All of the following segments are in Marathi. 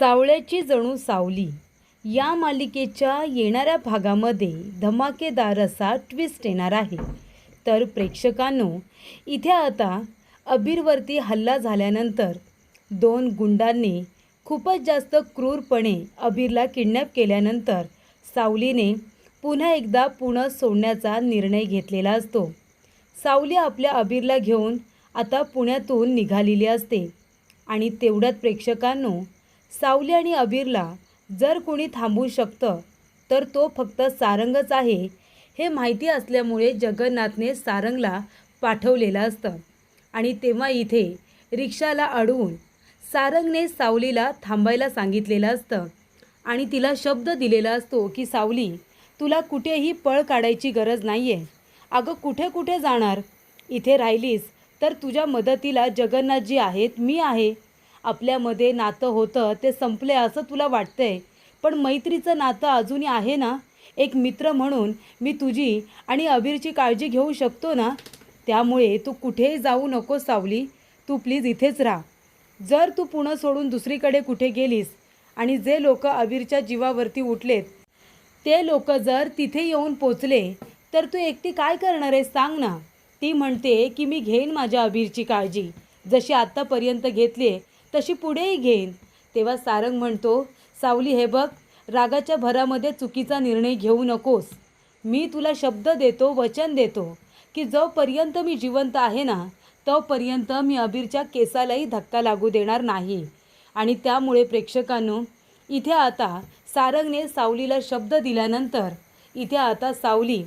सावळ्याची जणू सावली या मालिकेच्या येणाऱ्या भागामध्ये धमाकेदार असा ट्विस्ट येणार आहे. तर प्रेक्षकांनो, इथे आता अबीरवरती हल्ला झाल्यानंतर दोन गुंडांनी खूपच जास्त क्रूरपणे अबीरला किडनॅप केल्यानंतर सावलीने पुन्हा एकदा पुणे सोडण्याचा निर्णय घेतलेला असतो. सावली आपल्या अबीरला घेऊन आता पुण्यातून निघालेली असते आणि तेवढ्यात प्रेक्षकांनो, सावली आणि अबीरला जर कोणी थांबवू शकतं तर तो फक्त सारंगच आहे हे माहिती असल्यामुळे जगन्नाथने सारंगला पाठवलेलं असतं. आणि तेव्हा इथे रिक्षाला अडवून सारंगने सावलीला थांबायला सांगितलेलं असतं आणि तिला शब्द दिलेला असतो की सावली, तुला कुठेही पळ काढायची गरज नाही आहे. अगं कुठे कुठे जाणार? इथे राहिलीस तर तुझ्या मदतीला जगन्नाथजी आहेत, मी आहे. आपल्यामध्ये नातं होतं ते संपले असं तुला वाटतंय, पण मैत्रीचं नातं अजूनही आहे ना. एक मित्र म्हणून मी तुझी आणि अबीरची काळजी घेऊ शकतो ना. त्यामुळे तू कुठेही जाऊ नको सावली, तू प्लीज इथेच राहा. जर तू पुणे सोडून दुसरीकडे कुठे गेलीस आणि जे लोक अबीरच्या जीवावरती उठलेत ते लोक जर तिथे येऊन पोचले तर तू एकटी काय करणार आहेस सांग ना. ती म्हणते की मी घेईन माझ्या अबीरची काळजी, जशी आत्तापर्यंत घेतली तशी पुढेही घेईन. तेव्हा सारंग म्हणतो, सावली हे बघ, रागाच्या भरामध्ये चुकीचा निर्णय घेऊ नकोस. मी तुला शब्द देतो, वचन देतो की जोपर्यंत मी जिवंत आहे ना तोपर्यंत मी अबीरच्या केसालाही धक्का लागू देणार नाही. आणि त्यामुळे प्रेक्षकांनो, इथे आता सारंगने सावलीला शब्द दिल्यानंतर इथे आता सावली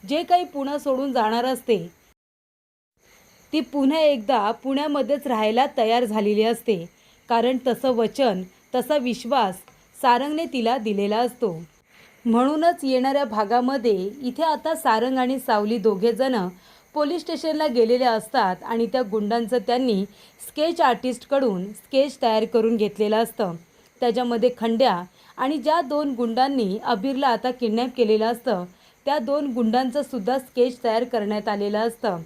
जे काही पुणे सोडून जाणार असते ती पुन्हा एकदा पुण्यामध्येच राहायला तयार झालेली असते. कारण तसं वचन, तसा विश्वास सारंगने तिला दिलेला असतो. म्हणूनच येणाऱ्या भागामध्ये इथे आता सारंग आणि सावली दोघेजण पोलीस स्टेशनला गेलेले असतात आणि त्या गुंडांचं त्यांनी स्केच आर्टिस्टकडून स्केच तयार करून घेतलेलं असतं. त्याच्यामध्ये खंड्या आणि ज्या दोन गुंडांनी अबीरला आता किडनॅप केलेलं असतं त्या दोन गुंडांचं सुद्धा स्केच तयार करण्यात आलेलं असतं.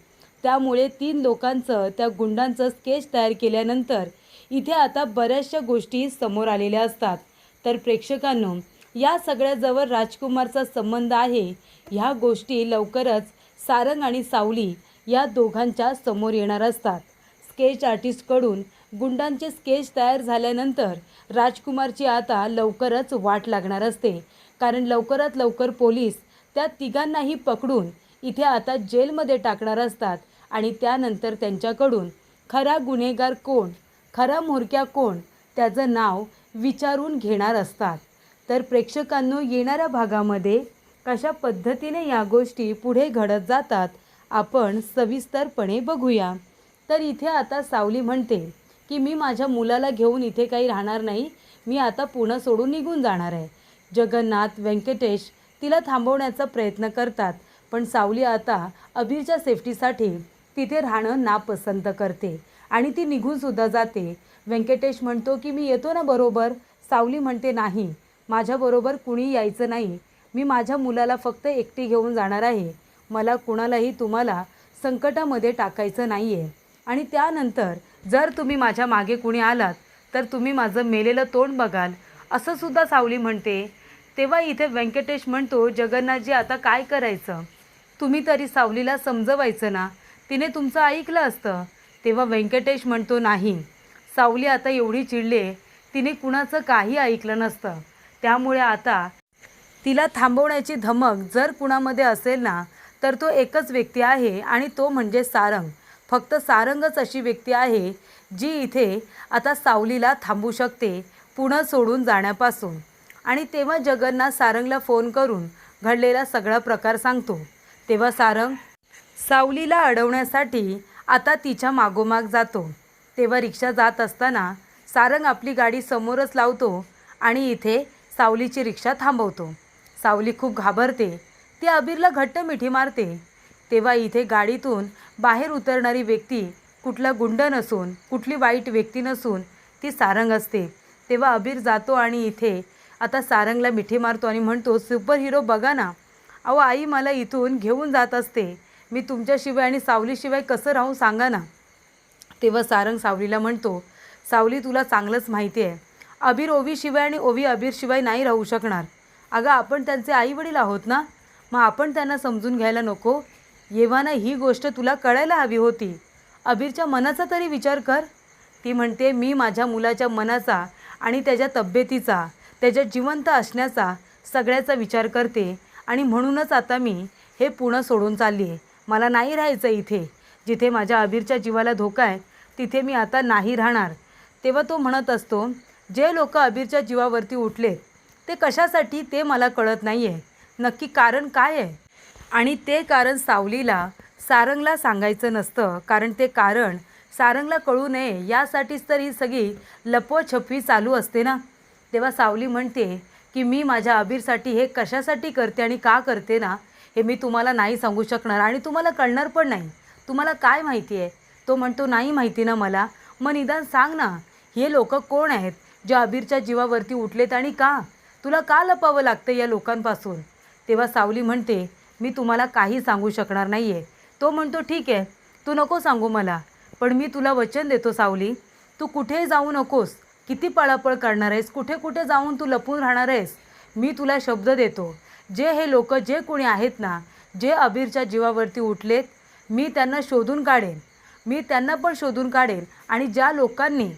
त्यामुळे 3 लोकांचं, त्या गुंडांचं स्केच तयार केल्यानंतर इथे आता बऱ्याचशा गोष्टी समोर आलेल्या असतात. तर प्रेक्षकांनो, या सगळ्याजवळ राजकुमारचा संबंध आहे. ह्या गोष्टी लवकरच सारंग आणि सावली या दोघांच्या समोर येणार असतात. स्केच आर्टिस्टकडून गुंडांचे स्केच तयार झाल्यानंतर राजकुमारची आता लवकरच वाट लागणार असते. कारण लवकरात लवकर पोलीस त्या तिघांनाही पकडून इथे आता जेलमध्ये टाकणार असतात आणि त्यानंतर त्यांच्याकडून खरा गुन्हेगार कोण, खरा म्होरक्या कोण, त्याचं नाव विचारून घेणार असतात. तर प्रेक्षकांनो, येणाऱ्या भागामध्ये कशा पद्धतीने या गोष्टी पुढे घडत जातात आपण सविस्तरपणे बघूया. तर इथे आता सावली म्हणते की मी माझ्या मुलाला घेऊन इथे काही राहणार नाही, मी आता पुणे सोडून निघून जाणार आहे. जगन्नाथ, व्यंकटेश तिला थांबवण्याचा प्रयत्न करतात, पण सावली आता अबीरच्या सेफ्टीसाठी तिथे राहणं नापसंत करते आणि ती निघूनसुद्धा जाते. व्यंकटेश म्हणतो की मी येतो ना बरोबर. सावली म्हणते नाही, माझ्याबरोबर कुणी यायचं नाही, मी माझ्या मुलाला फक्त एकटी घेऊन जाणार आहे. मला कुणालाही तुम्हाला संकटामध्ये टाकायचं नाही आहे आणि त्यानंतर जर तुम्ही माझ्या मागे कुणी आलात तर तुम्ही माझं मेलेलं तोंड बघाल, असं सुद्धा सावली म्हणते. तेव्हा इथे व्यंकटेश म्हणतो, जगन्नाथजी आता काय करायचं? तुम्ही तरी सावलीला समजवायचं ना, तिने तुमचं ऐकलं असतं. तेव्हा व्यंकटेश म्हणतो नाही, सावली आता एवढी चिडले, तिने कुणाचं काही ऐकलं नसतं. त्यामुळे आता तिला थांबवण्याची धमक जर कुणामध्ये असेल ना तर तो एकच व्यक्ती आहे आणि तो म्हणजे सारंग. फक्त सारंगच अशी व्यक्ती आहे जी इथे आता सावलीला थांबवू शकते पुणे सोडून जाण्यापासून. आणि तेव्हा जगन्नाथ सारंगला फोन करून घडलेला सगळा प्रकार सांगतो. तेव्हा सारंग सावलीला अडवण्यासाठी आता तिच्या मागोमाग जातो. तेव्हा रिक्षा जात असताना सारंग आपली गाडी समोरच लावतो आणि इथे सावलीची रिक्षा थांबवतो. सावली खूप घाबरते, ती अबीरला घट्ट मिठी मारते. तेव्हा इथे गाडीतून बाहेर उतरणारी व्यक्ती कुठला गुंड नसून, कुठली वाईट व्यक्ती नसून ती सारंग असते. तेव्हा अबीर जातो आणि इथे आता सारंगला मिठी मारतो आणि म्हणतो, सुपर हिरो बघा ना, अहो आई मला इथून घेऊन जात असते, मी तुमच्याशिवाय आणि सावलीशिवाय कसं राहू सांगा ना. तेव्हा सारंग सावलीला म्हणतो, सावली तुला चांगलंच माहिती आहे, अबीर ओवीशिवाय आणि ओवी अबीरशिवाय नाही राहू शकणार. अगं आपण त्यांचे आईवडील आहोत ना, मग आपण त्यांना समजून घ्यायला नको? येव्हाना ही गोष्ट तुला कळायला हवी होती. अबीरच्या मनाचा तरी विचार कर. ती म्हणते मी माझ्या मुलाच्या मनाचा आणि त्याच्या तब्येतीचा, त्याच्या जिवंत असण्याचा सगळ्याचा विचार करते आणि म्हणूनच आता मी हे पुणं सोडून चालली आहे. मला नाही राहायचं इथे. जिथे माझ्या अबीरच्या जीवाला धोका आहे तिथे मी आता नाही राहणार. तेव्हा तो म्हणत असतो, जे लोक अबीरच्या जीवावरती उठले ते कशासाठी ते मला कळत नाही आहे. नक्की कारण काय आहे? आणि ते कारण सावलीला सारंगला सांगायचं नसतं, कारण ते कारण सारंगला कळू नये यासाठीच तर ही सगळी लपवाछपवी चालू असते ना. तेव्हा सावली म्हणते की मी माझ्या अबीरसाठी हे कशासाठी करते आणि का करते ना, हे मी तुम्हाला नाही सांगू शकणार आणि तुम्हाला कळणार पण नाही. तुम्हाला काय माहिती आहे? तो म्हणतो नाही माहिती ना मला. मग निदान सांग ना, हे लोक कोण आहेत जे अबीरच्या जीवावरती उठलेत आणि का? तुला का लपावं लागतं या लोकांपासून? तेव्हा सावली म्हणते मी तुम्हाला काही सांगू शकणार नाही आहे. तो म्हणतो ठीक आहे, तू नको सांगू मला, पण मी तुला वचन देतो सावली, तू कुठेही जाऊ नकोस. किती पळापळ करणार आहेस? कुठे कुठे जाऊन तू लपून राहणार आहेस? मी तुला शब्द देतो, जे हे लोक जे कोणी आहेत ना, जे अबीरच्या जीवावरती उठलेत, मी त्यांना शोधून काढेन. मी त्यांना पण शोधून काढेन आणि ज्या लोकांनी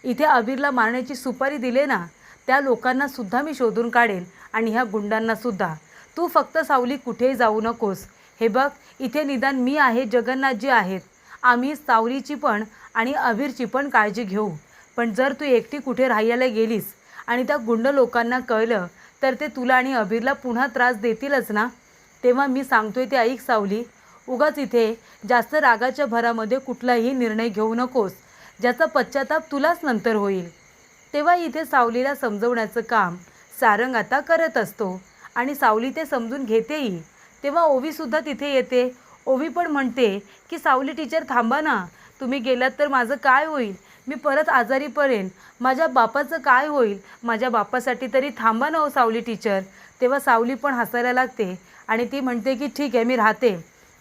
इथे अबीरला मारण्याची सुपारी दिले ना, त्या लोकांना सुद्धा मी शोधून काढेन आणि ह्या गुंडांना सुद्धा. तू फक्त सावली कुठेही जाऊ नकोस. हे बघ, इथे निदान मी आहे, जगन्नाथजी आहेत. आम्ही सावलीची पण आणि अबीरची पण काळजी घेऊ. पण जर तू एकटी कुठे राहायला गेलीस आणि त्या गुंड लोकांना कळलं तर ते तुला आणि अबीरला पुन्हा त्रास देतीलच ना. तेव्हा मी सांगतोय ते ऐक सावली, उगाच इथे जास्त रागाच्या भरामध्ये कुठलाही निर्णय घेऊ नकोस, ज्याचा पश्चाताप तुलाच नंतर होईल. तेव्हा इथे सावलीला समजवण्याचं काम सारंग आता करत असतो आणि सावली ते समजून घेतेही. तेव्हा ओवीसुद्धा तिथे येते. ओवी पण म्हणते की सावली टीचर थांबा ना, तुम्ही गेलात तर माझं काय होईल? मी परत आजारी पडेन. माझ्या बापाचं काय होईल? माझ्या बापासाठी तरी थांबा ना हो सावली टीचर. तेव्हा सावली पण हसायला लागते आणि ती म्हणते की ठीक आहे, मी राहते.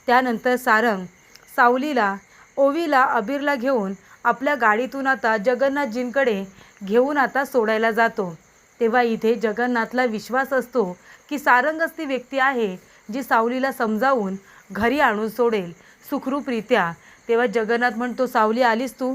त्यानंतर सारंग सावलीला, ओवीला, अबीरला घेऊन आपल्या गाडीतून आता जगन्नाथजींकडे घेऊन आता सोडायला जातो. तेव्हा इथे जगन्नाथला विश्वास असतो की सारंगच ती व्यक्ती आहे जी सावलीला समजावून घरी आणून सोडेल सुखरूपरित्या. तेव्हा जगन्नाथ म्हणतो सावली आलीस तू?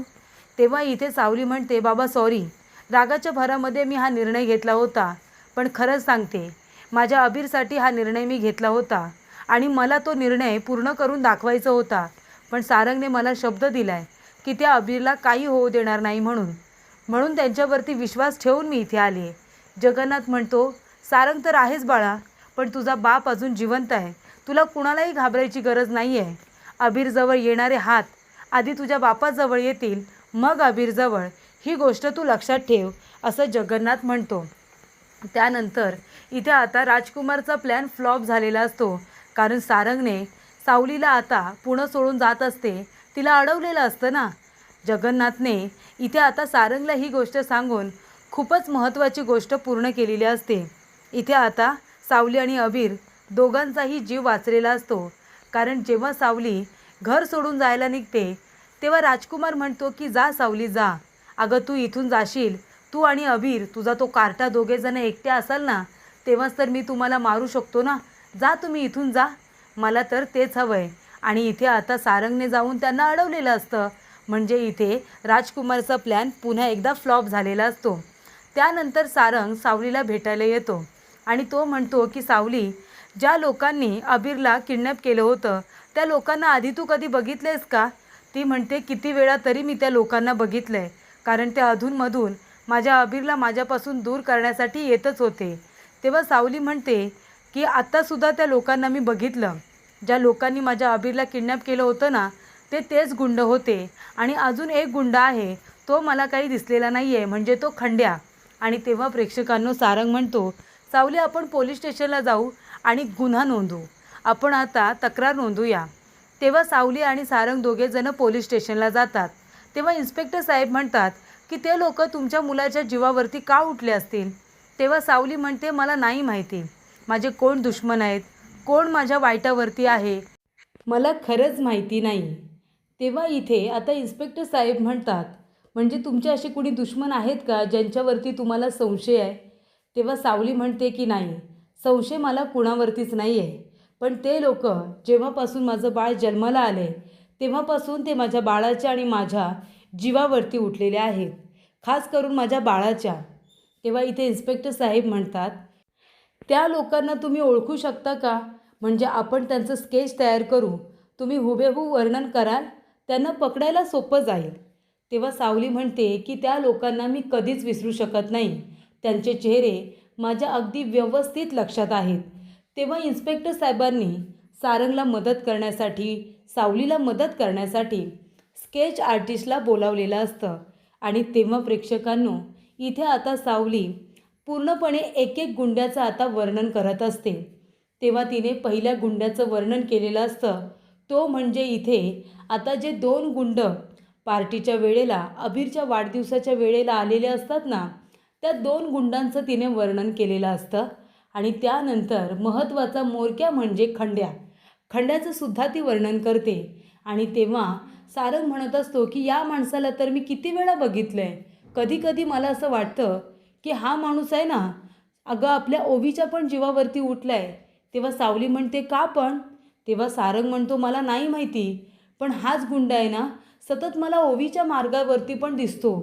तेव्हा इथे सावली म्हणते बाबा सॉरी, रागाच्या भरामध्ये मी हा निर्णय घेतला होता, पण खरंच सांगते माझ्या अबीरसाठी हा निर्णय मी घेतला होता आणि मला तो निर्णय पूर्ण करून दाखवायचा होता. पण सारंगने मला शब्द दिलाय की त्या अबीरला काही होऊ देणार नाही, म्हणून त्यांच्यावरती विश्वास ठेवून मी इथे आले. जगन्नाथ म्हणतो सारंग तर आहेच बाळा, पण तुझा बाप अजून जिवंत आहे. तुला कुणालाही घाबरायची गरज नाही आहे. अबीरजवळ येणारे हात आधी तुझ्या बापाजवळ येतील, मग अबीरजवळ. ही गोष्ट तू लक्षात ठेव, असं जगन्नाथ म्हणतो. त्यानंतर इथे आता राजकुमारचा प्लॅन फ्लॉप झालेला असतो, कारण सारंगने सावलीला आता पुणं सोडून जात असते, तिला अडवलेलं असतं ना. जगन्नाथने इथे आता सारंगला ही गोष्ट सांगून खूपच महत्त्वाची गोष्ट पूर्ण केलेली असते. इथे आता सावली आणि अबीर दोघांचाही जीव वाचलेला असतो, कारण जेव्हा सावली घर सोडून जायला निघते तेव्हा राजकुमार म्हणतो की जा सावली जा. अगं तू इथून जाशील, तू आणि अबीर, तुझा तो कार्टा, दोघेजण एकटे असाल ना, तेव्हाच तर मी तुम्हाला मारू शकतो ना. जा तुम्ही इथून जा, मला तर तेच हवं आहे. आणि इथे आता सारंगने जाऊन त्यांना अडवलेलं असतं, म्हणजे इथे राजकुमारचा प्लॅन पुन्हा एकदा फ्लॉप झालेला असतो. त्यानंतर सारंग सावलीला भेटायला येतो आणि तो म्हणतो की सावली, ज्या लोकांनी अबीरला किडनॅप केलं होतं त्या लोकांना आधी तू कधी बघितलेस का? ती म्हणते किती वेळा तरी मी त्या लोकांना बघितलं आहे, कारण ते अधूनमधून माझ्या अबीरला माझ्यापासून दूर करण्यासाठी येतच होते. तेव्हा सावली म्हणते की आत्तासुद्धा त्या लोकांना मी बघितलं. ज्या लोकांनी माझ्या अबीरला किडनॅप केलं होतं ना, ते तेच गुंड होते आणि अजून एक गुंड आहे, तो मला काही दिसलेला नाही आहे, म्हणजे तो खंड्या. आणि तेव्हा प्रेक्षकांनो सारंग म्हणतो सावली आपण पोलीस स्टेशनला जाऊ आणि गुन्हा नोंदवू, आपण आता तक्रार नोंदवूया. तेव्हा सावली आणि सारंग दोघेजणं पोलीस स्टेशनला जातात. तेव्हा इन्स्पेक्टर साहेब म्हणतात की ते लोक तुमच्या मुलाच्या जीवावरती का उठले असतील? तेव्हा सावली म्हणते मला नाही माहिती, माझे कोण दुश्मन आहेत, कोण माझ्या वाईटावरती आहे, मला खरंच माहिती नाही. तेव्हा इथे आता इन्स्पेक्टर साहेब म्हणतात म्हणजे तुमचे असे कुणी दुश्मन आहेत का ज्यांच्यावरती तुम्हाला संशय आहे? तेव्हा सावली म्हणते की नाही, संशय मला कुणावरतीच नाही आहे. पण ते लोक जेव्हापासून माझं बाळ जन्माला आले तेव्हापासून ते माझ्या बाळाच्या आणि माझ्या जीवावरती उठलेले आहेत, खास करून माझ्या बाळाच्या. तेव्हा इथे इन्स्पेक्टर साहेब म्हणतात, त्या लोकांना तुम्ही ओळखू शकता का? म्हणजे आपण त्यांचं स्केच तयार करू, तुम्ही हुबेहूब वर्णन कराल, त्यांना पकडायला सोपं जाईल. तेव्हा सावली म्हणते की त्या लोकांना मी कधीच विसरू शकत नाही, त्यांचे चेहरे माझ्या अगदी व्यवस्थित लक्षात आहेत. तेव्हा इन्स्पेक्टर साहेबांनी सारंगला मदत करण्यासाठी, सावलीला मदत करण्यासाठी स्केच आर्टिस्टला बोलावलेलं असतं. आणि तेव्हा प्रेक्षकांनो, इथे आता सावली पूर्णपणे एक एक गुंड्याचं आता वर्णन करत असते. तेव्हा तिने पहिल्या गुंड्याचं वर्णन केलेलं असतं. तो म्हणजे इथे आता जे 2 गुंड पार्टीच्या वेळेला, अबीरच्या वाढदिवसाच्या वेळेला आलेले असतात ना, त्या 2 गुंडांचं तिने वर्णन केलेलं असतं. आणि त्यानंतर महत्त्वाचा म्होरक्या म्हणजे खंड्याचं सुद्धा ती वर्णन करते. आणि तेव्हा सारंग म्हणत असतो की या माणसाला तर मी किती वेळा बघितलं आहे, कधी कधी मला असं वाटतं की हा माणूस आहे ना, अगं आपल्या ओवीच्या पण जीवावरती उठला आहे. तेव्हा सावली म्हणते का पण? तेव्हा सारंग म्हणतो मला नाही माहिती, पण हाच गुंड आहे ना, सतत मला ओवीच्या मार्गावरती पण दिसतो.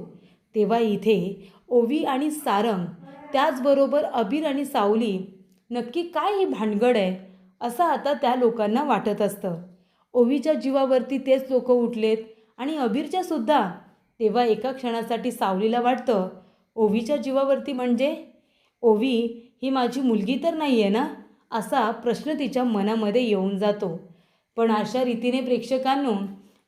तेव्हा इथे ओवी आणि सारंग, त्याचबरोबर अबीर आणि सावली, नक्की काय ही भानगड आहे असं आता त्या लोकांना वाटत असतं. ओवीच्या जीवावरती तेच लोक उठलेत आणि अबीरच्या सुद्धा. तेव्हा एका क्षणासाठी सावलीला वाटतं, ओवीच्या जीवावरती म्हणजे ओवी ही माझी मुलगी तर नाही आहे ना, असा प्रश्न तिच्या मनामध्ये येऊन जातो. पण अशा रीतीने प्रेक्षकांनो,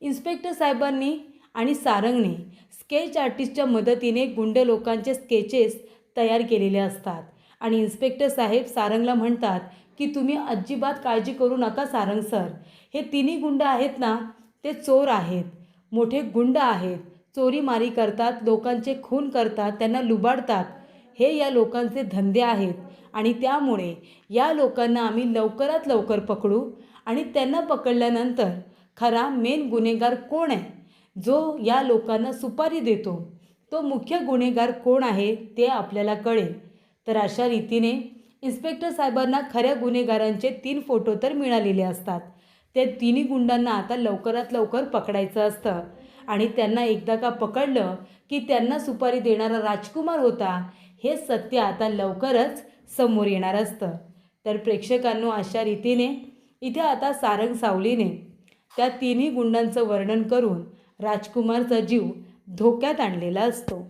इन्स्पेक्टर साहेबांनी आणि सारंगने स्केच आर्टिस्टच्या मदतीने गुंड लोकांचे स्केचेस तयार केलेले असतात. आणि इन्स्पेक्टर साहेब सारंगला म्हणतात की तुम्ही अजिबात काळजी करू नका सारंग सर, हे तिन्ही गुंड आहेत ना, ते चोर आहेत, मोठे गुंड आहेत, चोरीमारी करतात, लोकांचे खून करतात, त्यांना लुबाडतात. हे या लोकांचे धंदे आहेत. आणि त्यामुळे या लोकांना आम्ही लवकरात लवकर पकडू. आणि त्यांना पकडल्यानंतर खरा मेन गुन्हेगार कोण आहे, जो या लोकांना सुपारी देतो, तो मुख्य गुन्हेगार कोण आहे ते आपल्याला कळेल. तर अशा रीतीने इन्स्पेक्टर साहेबांना खऱ्या गुन्हेगारांचे 3 फोटो तर मिळालेले असतात. ते तिन्ही गुंडांना आता लवकरात लवकर पकडायचं असतं. आणि त्यांना एकदा का पकडलं की त्यांना सुपारी देणारा राजकुमार होता, हे सत्य आता लवकरच समोर येणार असतं. तर प्रेक्षकांनो, अशा रीतीने इथे आता सारंग सावलीने त्या तिन्ही गुंडांचं वर्णन करून राजकुमारचा जीव धोक्यात आणलेला असतो.